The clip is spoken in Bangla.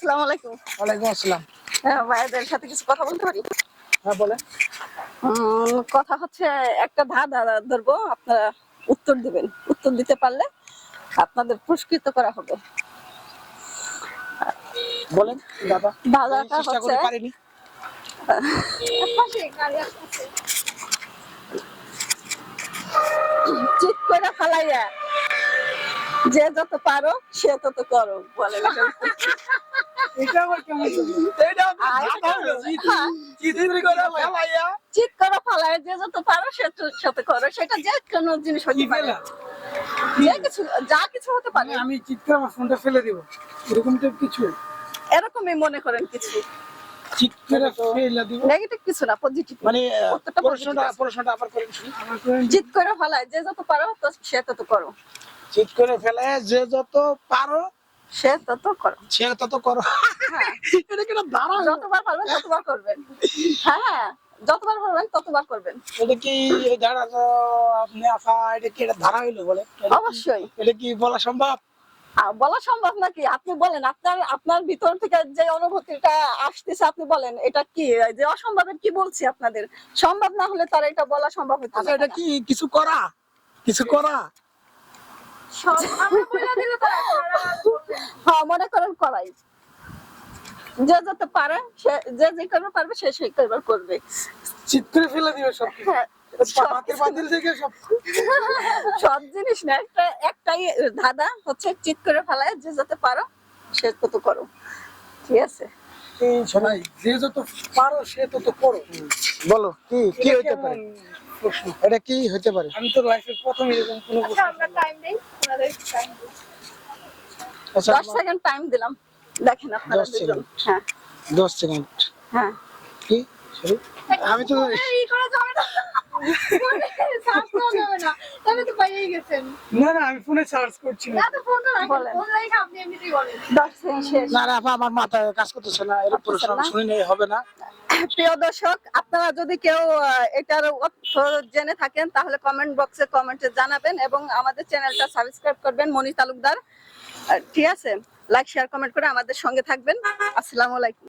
আসসালামু আলাইকুম। ওয়ালাইকুম আসসালাম। হ্যাঁ, ভাইয়াদের সাথে কিছু কথা বলতে পারি? হ্যাঁ বলেন। কথা হচ্ছে, একটা ধাঁধা ধরবো, আপনারা উত্তর দিবেন। উত্তর দিতে পারলে আপনাদের পুরস্কৃত করা হবে। বলেন দাদা। ধাঁধাটা চেষ্টা হচ্ছে, করে পারিনি। চিৎ করে ফালাইয়া যে যত পারো সে তত করো, বলেন এটা আবার কেমন হলো? এটা দাদা হলো। চিৎরি করে ফেলাইয়া চিৎ করে ফালাইয়া যে যত পারো সে তত করো। সেটা যে কোনো জিনিস হতে পারে, যে কিছু, যা কিছু হতে পারে। আমি চিৎকার আমার ফোনটা ফেলে দিব, এরকম টাইপ কিছু? এরকমই মনে করেন কিছু, চিৎকার ফেলে দিব, নেগেটিভ কিছু না, পজিটিভ। মানে উত্তরটা প্রশ্নটা positive আছে। প্রশ্নটা আবার করেন শুনি। চিৎ করে ফালায় যে যত পারো সে তত করো। চিৎ করে ফেলাইয়া যে যত পারো সে তত করো। সে তত করো। হ্যাঁ, এটা কি দাঁড়া? যতবার পারবেন ততবার করবেন। হ্যাঁ, যতবার পারবেন ততবার করবেন। এটা কি এই ধারা আপনি আফা, এটা কি এটা ধারা হইলো বলে? অবশ্যই। এটা কি বলা সম্ভব? বলা সম্ভব নাকি? আপনি বলেন, আপনার ভিতর থেকে যে অনুভূতিটা আসতেছে আপনি বলেন এটা কি, যে অসম্ভবের কি বলছি আপনাদের। সম্ভব না হলে তার এটা বলা সম্ভব হতো আচ্ছা, না। এটা কি কিছু করা? কিছু করা? হ্যাঁ, মনে করেন করাই। যে যত পারে সে, যে যে করবে পারবে সে সেই করবার করবে। চিৎকারে ফেলে দিবে সব কিছু। হ্যাঁ, হাতের পাতিল থেকে সব। সব জিনিস না, একটাই ধাঁধা হচ্ছে, চিৎ করে ফেলায় যে যত পারো সে তত করো। ঠিক আছে, এই শোনাই, যে যত পারো সে তত করো। বলো কি কি হইতে পারে প্রশ্ন? এটা কি হইতে পারে? আমি তো লাইফের প্রথম এরকম কোনো প্রশ্ন। আমরা টাইম দেই, আপনাদের টাইম দেই। আচ্ছা 10 সেকেন্ড টাইম দিলাম, দেখেন আপনারা 10 দুজন। সেকেন্ড। হ্যাঁ 10 সেকেন্ড। হ্যাঁ, কি সরি, আমি তো এই করা যাবে না, সার্চ করা যাবে না, তবে তো পাইয়েই গেছেন। না না, আমি ফোনে সার্চ করছি না। না তো ফোনটা রাখেন, ফোন রেখে আপনি এমনিতেই বলেন। 10 সেকেন্ড শেষ। না না আপা, আমার মাথায় কাজ করতেছে না, এর প্রশ্ন আমি শুনি নাই, হবে না। প্রিয় দর্শক, আপনারা যদি কেউ এটার অর্থ জেনে থাকেন তাহলে কমেন্ট বক্সে কমেন্টে জানাবেন এবং আমাদের চ্যানেলটা সাবস্ক্রাইব করবেন, মনি তালুকদার। ঠিক আছে, লাইক শেয়ার কমেন্ট করে আমাদের সঙ্গে থাকবেন। আসসালামু আলাইকুম।